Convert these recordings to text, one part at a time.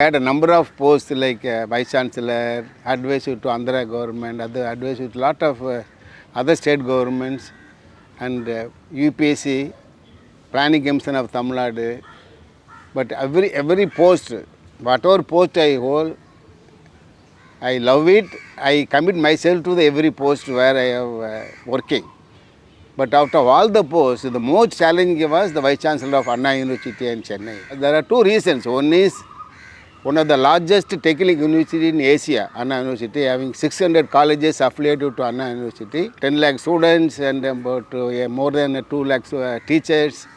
I had a number of posts like Vice Chancellor, advisor to Andhra government, other advisor to a lot of other state governments and UPSC, Planning Commission of Tamil Nadu. But every post, whatever post I hold, I love it. I commit myself to the every post where I am working. But out of all the posts, the most challenging was the Vice Chancellor of Anna University in Chennai. There are two reasons. One is one of the largest technical university in Asia, Anna University, having 600 colleges affiliated to Anna University, 10 lakh students and about more than 2 lakh teachers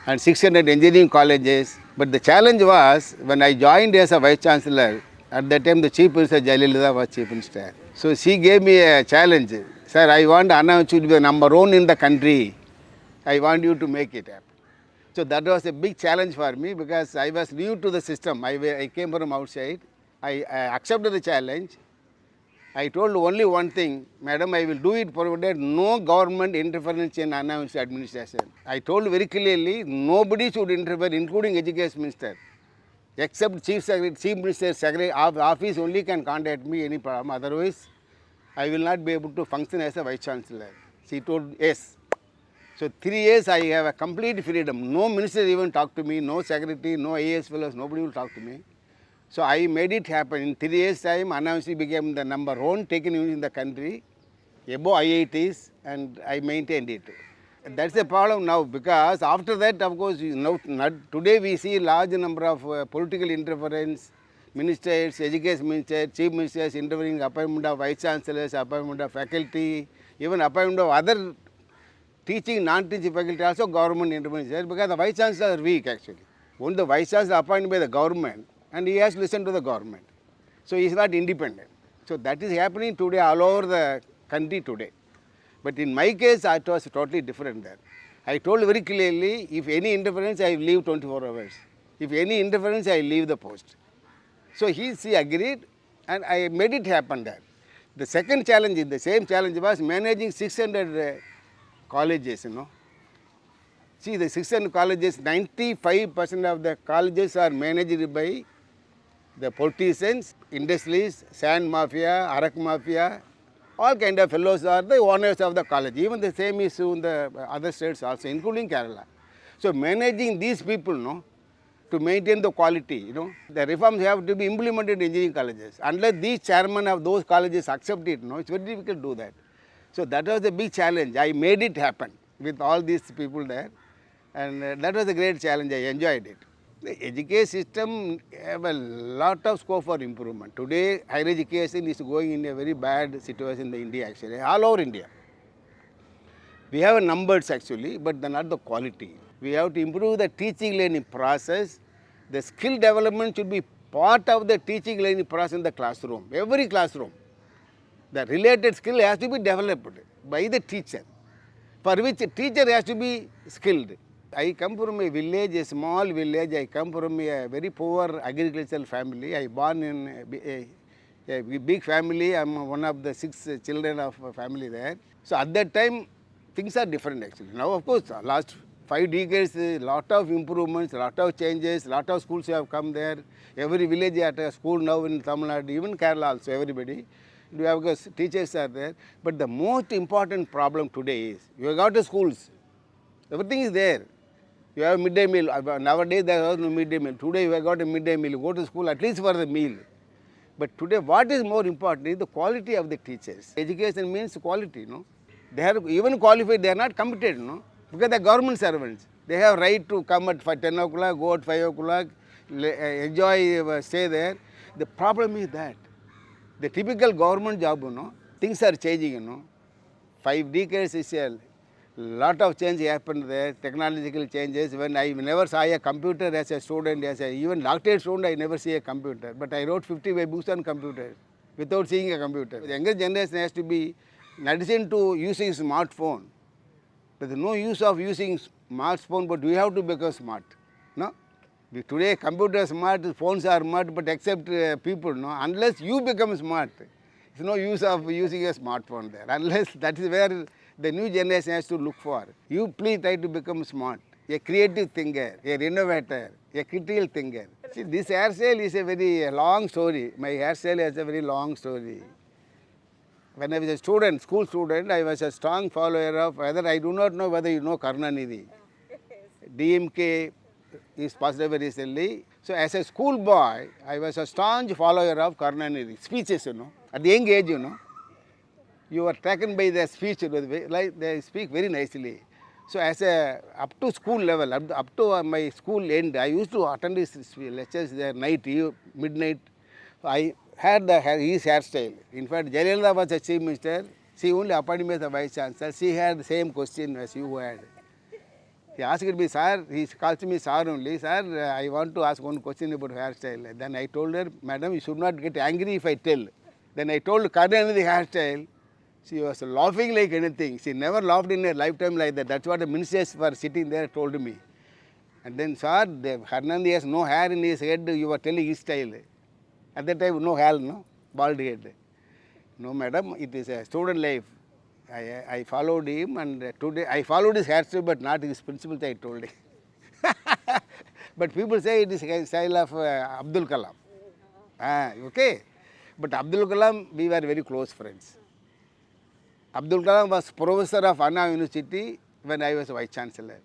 and 600 engineering colleges. But the challenge was when I joined as a Vice Chancellor, at that time the Chief Minister Jayalalitha was Chief Minister. So she gave me a challenge. Sir, I want Anna University to be the number one in the country. I want you to make it happen. So that was a big challenge for me because I was new to the system. I came from outside. I accepted the challenge. I told only one thing, Madam, I will do it provided no government interference in Anna University administration. I told very clearly, nobody should interfere, including Education Minister. Except Chief Secretary, Chief Minister's Secretary office only can contact me any problem. Otherwise, I will not be able to function as a Vice Chancellor. She told yes. So 3 years I have a complete freedom. No minister even talk to me, no secretary, no IAS fellows, nobody will talk to me. So I made it happen. In 3 years time, Anna University became the number one taken in the country, above IITs, and I maintained it. That's the problem now because after that, of course, today we see large number of political interference, ministers, education minister, chief ministers interfering appointment of vice chancellors, appointment of faculty, even appointment of other teaching, non-teaching faculty also government interference there because the vice chancellor are weak actually. Only the vice chancellor appointed by the government and he has to listen to the government. So he is not independent. So that is happening today all over the country today. But in my case, it was totally different there. I told very clearly, if any interference, I leave 24 hours. If any interference, I leave the post. So she agreed and I made it happen there. The second challenge, the same challenge was managing 600 colleges, See, the 600 colleges, 95% of the colleges are managed by the politicians, industries, sand mafia, arak mafia, all kind of fellows are the owners of the college. Even the same is in the other states also, including Kerala. So managing these people, to maintain the quality, the reforms have to be implemented in engineering colleges. Unless these chairmen of those colleges accept it, it's very difficult to do that. So that was a big challenge. I made it happen with all these people there. And that was a great challenge. I enjoyed it. The education system have a lot of scope for improvement. Today, higher education is going in a very bad situation in India actually, all over India. We have numbers actually, but not the quality. We have to improve the teaching learning process. The skill development should be part of the teaching learning process in the classroom, every classroom. The related skill has to be developed by the teacher, for which the teacher has to be skilled. I come from a village, a small village. I come from a very poor agricultural family. I born in a big family. I am one of the 6 children of a family there. So at that time, things are different actually. Now, of course, last 5 decades, a lot of improvements, a lot of changes, a lot of schools have come there. Every village at a school now in Tamil Nadu, even Kerala also, everybody. We have teachers are there. But the most important problem today is, you have got the schools. Everything is there. You have midday meal. Nowadays there is no midday meal. Today you have got a midday meal. You go to school at least for the meal. But today what is more important is the quality of the teachers. Education means quality, They are even qualified, they are not competent, Because they are government servants. They have right to come at 10 o'clock, go at 5 o'clock, enjoy, stay there. The problem is that the typical government job, things are changing, 5 decades is a lot of change happened there, technological changes. When I never saw a computer as a student, even doctorate student, I never see a computer. But I wrote 55 books on computers without seeing a computer. The younger generation has to be, in addition to using smartphone, there is no use of using smartphone, but we have to become smart, Today computers are smart, phones are smart, but except people, unless you become smart, there is no use of using a smartphone there, unless that is where the new generation has to look for. You please try to become smart, a creative thinker, a innovator, a critical thinker. See, this hairstyle is a very long story. My hairstyle has a very long story. When I was a student, school student, I was a strong follower of whether I do not know whether you know Karunanidhi. DMK is passed away recently. So as a school boy, I was a staunch follower of Karunanidhi. Speeches, at the young age, you were taken by their speech, like they speak very nicely. So as a up to school level, up to my school end, I used to attend his lectures there night, midnight. I had his hairstyle. In fact, Jayalalitha was a chief minister. She only appointed me as the vice chancellor. She had the same question as you had. He asked me, sir, he calls me sir only, sir, I want to ask one question about hairstyle. Then I told her, madam, you should not get angry if I tell. Then I told Karunanidhi hairstyle. She was laughing like anything. She never laughed in her lifetime like that. That's what the ministers were sitting there told me. And then, sir, Karunanidhi has no hair in his head, you were telling his style. At that time, no hair, no? Bald head. No, madam, it is a student life. I followed him and today I followed his hairstyle but not his principles, I told him. But people say it is a style of Abdul Kalam. Okay. But Abdul Kalam, we were very close friends. Abdul Kalam was professor of Anna University when I was vice chancellor.